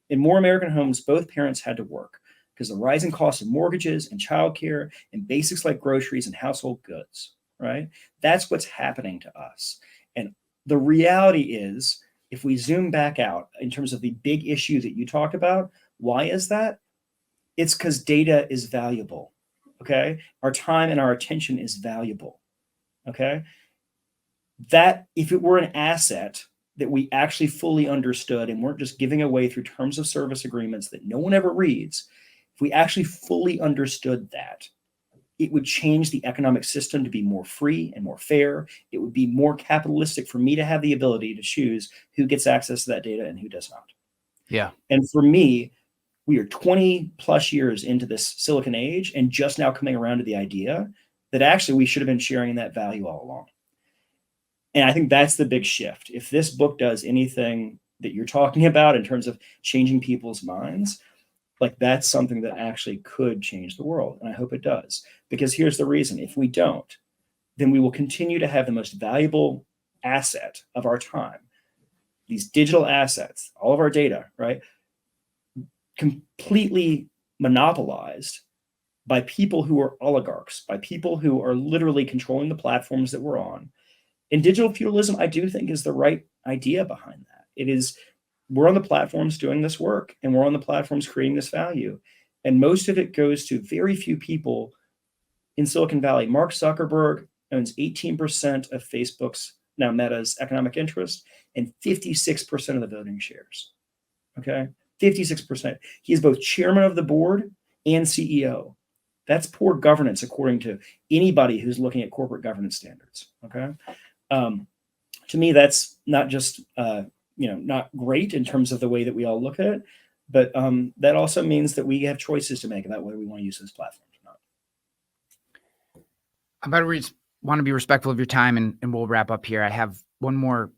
In more American homes, both parents had to work because the rising costs of mortgages and childcare and basics like groceries and household goods, right? That's what's happening to us. And the reality is, if we zoom back out in terms of the big issue that you talked about, why is that? It's because data is valuable, okay? Our time and our attention is valuable, okay? That if it were an asset that we actually fully understood and weren't just giving away through terms of service agreements that no one ever reads, if we actually fully understood that, it would change the economic system to be more free and more fair. It would be more capitalistic for me to have the ability to choose who gets access to that data and who does not. Yeah. And for me, we are 20 plus years into this Silicon Age and just now coming around to the idea that actually we should have been sharing that value all along. And I think that's the big shift. If this book does anything that you're talking about in terms of changing people's minds, like that's something that actually could change the world. And I hope it does, because here's the reason. If we don't, then we will continue to have the most valuable asset of our time, these digital assets, all of our data, right, completely monopolized by people who are oligarchs, by people who are literally controlling the platforms that we're on. And digital feudalism, I do think, is the right idea behind that. It is, we're on the platforms doing this work, and we're on the platforms creating this value. And most of it goes to very few people in Silicon Valley. Mark Zuckerberg owns 18% of Facebook's, now Meta's, economic interest, and 56% of the voting shares. Okay, 56%. He is both chairman of the board and CEO. That's poor governance, according to anybody who's looking at corporate governance standards. Okay, to me, that's not just not great in terms of the way that we all look at it, but that also means that we have choices to make about whether we want to use this platform or not. I'm about to want to be respectful of your time, and we'll wrap up here. I have one more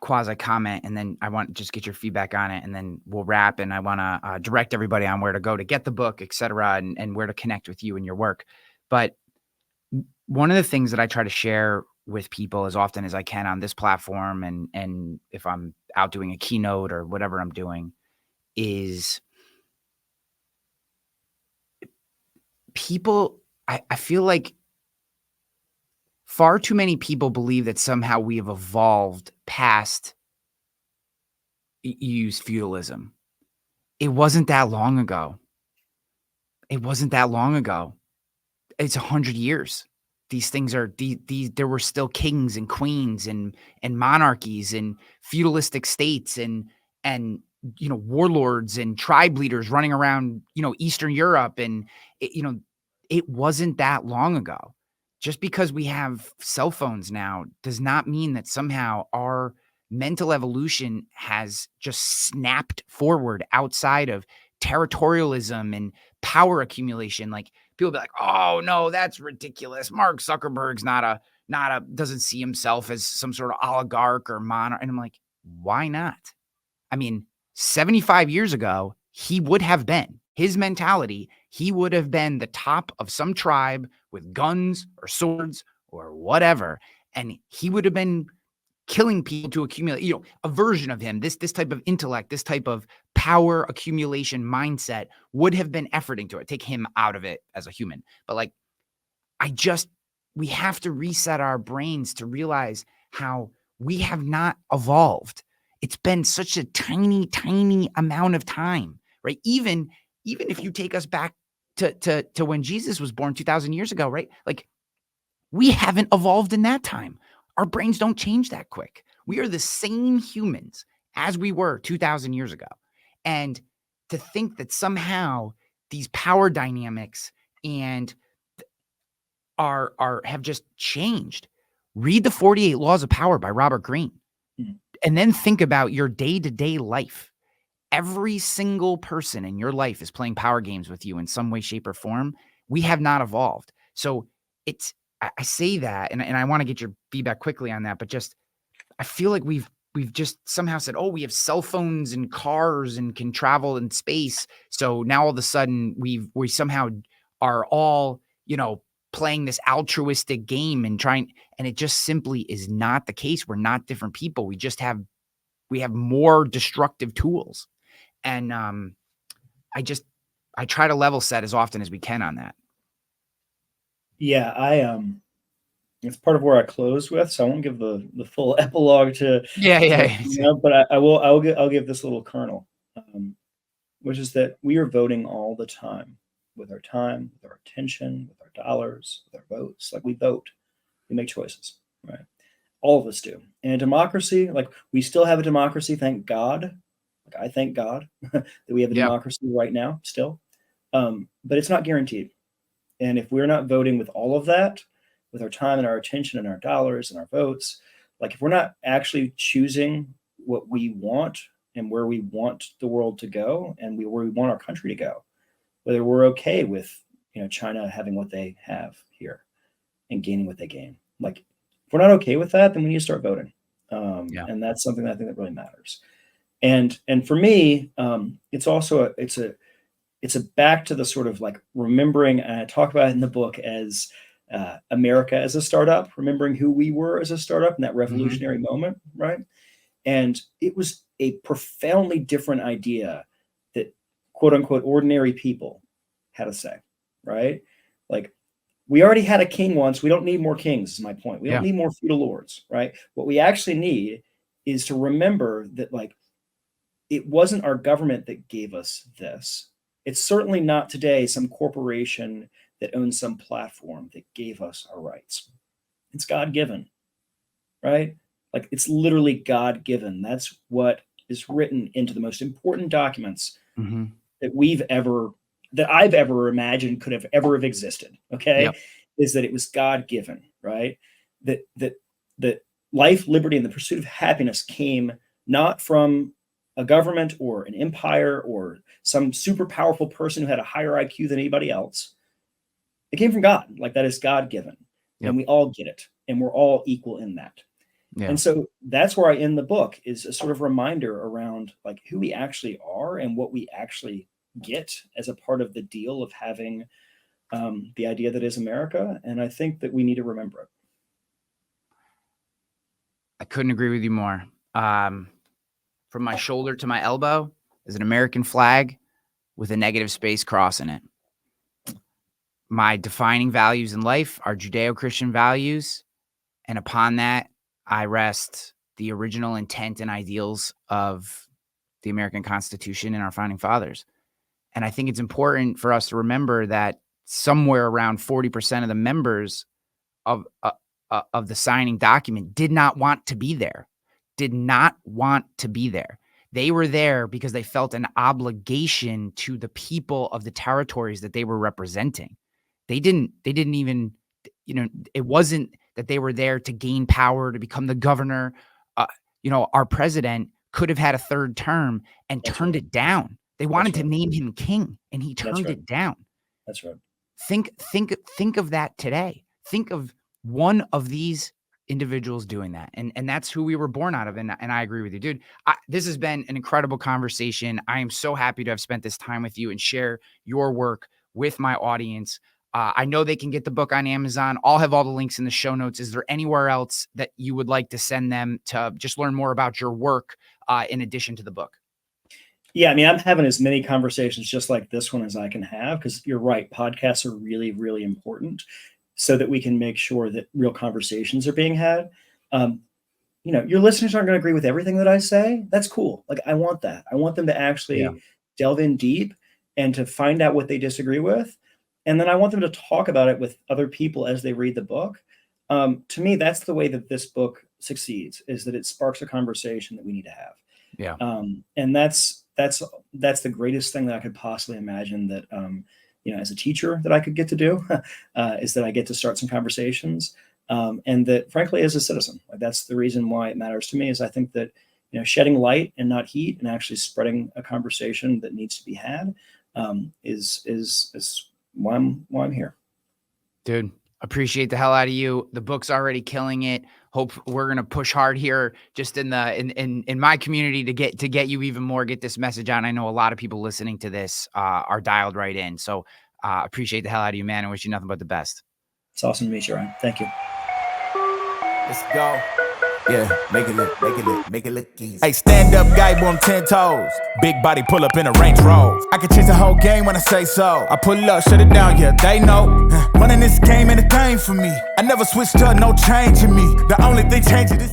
quasi comment, and then I want to just get your feedback on it, and then we'll wrap. And I want to direct everybody on where to go to get the book, et cetera, and where to connect with you and your work. But one of the things that I try to share with people as often as I can on this platform, and if I'm out doing a keynote or whatever I'm doing, is people, I feel like far too many people believe that somehow we have evolved past use feudalism. It wasn't that long ago. It wasn't that long ago. It's 100 years. These things are there were still kings and queens and monarchies and feudalistic states and warlords and tribe leaders running around Eastern Europe, and it wasn't that long ago. Just because we have cell phones now does not mean that somehow our mental evolution has just snapped forward outside of territorialism and power accumulation. Like people be like, oh no, that's ridiculous. Mark Zuckerberg's doesn't see himself as some sort of oligarch or monarch. And I'm like, why not? I mean, 75 years ago, he would have been. His mentality, he would have been the top of some tribe with guns or swords or whatever. And he would have been killing people to accumulate, a version of him, this type of intellect, this type of power accumulation mindset would have been efforting to it. Take him out of it as a human. But like, we have to reset our brains to realize how we have not evolved. It's been such a tiny, tiny amount of time, right? Even if you take us back to when Jesus was born 2,000 years ago, right? Like, we haven't evolved in that time. Our brains don't change that quick. We are the same humans as we were 2,000 years ago. And to think that somehow these power dynamics and have just changed. Read the 48 Laws of Power by Robert Greene. And then think about your day-to-day life. Every single person in your life is playing power games with you in some way, shape, or form. We have not evolved. So I say that, and I want to get your feedback quickly on that, but just, I feel like we've just somehow said, oh, we have cell phones and cars and can travel in space. So now all of a sudden we somehow are all, playing this altruistic game and it just simply is not the case. We're not different people. We have more destructive tools. And I try to level set as often as we can on that. Yeah, it's part of where I close with, so I won't give the full epilogue to but I'll give this little kernel, which is that we are voting all the time, with our attention, with our dollars, with our votes. Like, we vote, we make choices, right? All of us do. And a democracy, like, we still have a democracy, thank God. Like, I thank God that we have a democracy right now still, but it's not guaranteed. And if we're not voting with all of that, with our time and our attention and our dollars and our votes, like, if we're not actually choosing what we want and where we want the world to go and where we want our country to go, whether we're okay with, China having what they have here and gaining what they gain. Like, if we're not okay with that, then we need to start voting. And that's something that I think that really matters. And for me, it's also it's a back to the sort of like remembering, and I talk about it in the book as America as a startup, remembering who we were as a startup in that revolutionary moment, right? And it was a profoundly different idea that, quote unquote, ordinary people had to say, right? Like, we already had a king once. We don't need more kings, is my point. We don't need more feudal lords, right? What we actually need is to remember that, like, it wasn't our government that gave us this. It's certainly not today some corporation that owns some platform that gave us our rights. It's God-given, right? Like, it's literally God-given. That's what is written into the most important documents that I've ever imagined could have ever have existed. Okay. Is that it was God-given, right? That life, liberty, and the pursuit of happiness came not from a government or an empire or some super powerful person who had a higher IQ than anybody else. It came from God. Like, that is God-given. And we all get it. And we're all equal in that. And so that's where I end the book, is a sort of reminder around, like, who we actually are and what we actually get as a part of the deal of having the idea that is America. And I think that we need to remember it. I couldn't agree with you more. From my shoulder to my elbow is an American flag with a negative space crossing it. My defining values in life are Judeo-Christian values. And upon that, I rest the original intent and ideals of the American Constitution and our founding fathers. And I think it's important for us to remember that somewhere around 40% of the members of the signing document did not want to be there. They were there because they felt an obligation to the people of the territories that they were representing. They didn't even, it wasn't that they were there to gain power, to become the governor. Our president could have had a third term and turned it down. They wanted to name him king, and he turned it down. That's right. Think of that today. Think of one of these individuals doing that. And that's who we were born out of. And I agree with you, dude. This has been an incredible conversation. I am so happy to have spent this time with you and share your work with my audience. I know they can get the book on Amazon. I'll have all the links in the show notes. Is there anywhere else that you would like to send them to just learn more about your work in addition to the book? Yeah, I mean, I'm having as many conversations just like this one as I can have, because you're right. Podcasts are really, really important so that we can make sure that real conversations are being had. Your listeners aren't going to agree with everything that I say. That's cool. Like, I want that. I want them to actually delve in deep and to find out what they disagree with. And then I want them to talk about it with other people as they read the book. To me, that's the way that this book succeeds, is that it sparks a conversation that we need to have. Yeah. And that's the greatest thing that I could possibly imagine that, as a teacher that I could get to do, is that I get to start some conversations. And that, frankly, as a citizen, like, that's the reason why it matters to me, is I think that, shedding light and not heat, and actually spreading a conversation that needs to be had, is why I'm here. Dude, appreciate the hell out of you. The book's already killing it. Hope we're going to push hard here just in my community to get you even more, get this message out. I know a lot of people listening to this are dialed right in. So appreciate the hell out of you, man. I wish you nothing but the best. It's awesome to meet you, Ryan. Thank you. Let's go. Yeah, make it look easy. Hey, stand up guy, on 10 toes. Big body pull up in a Range Rover. I can change the whole game when I say so. I pull up, shut it down, yeah, they know. Running this game ain't a thing for me. I never switched up, no change in me. The only thing changing is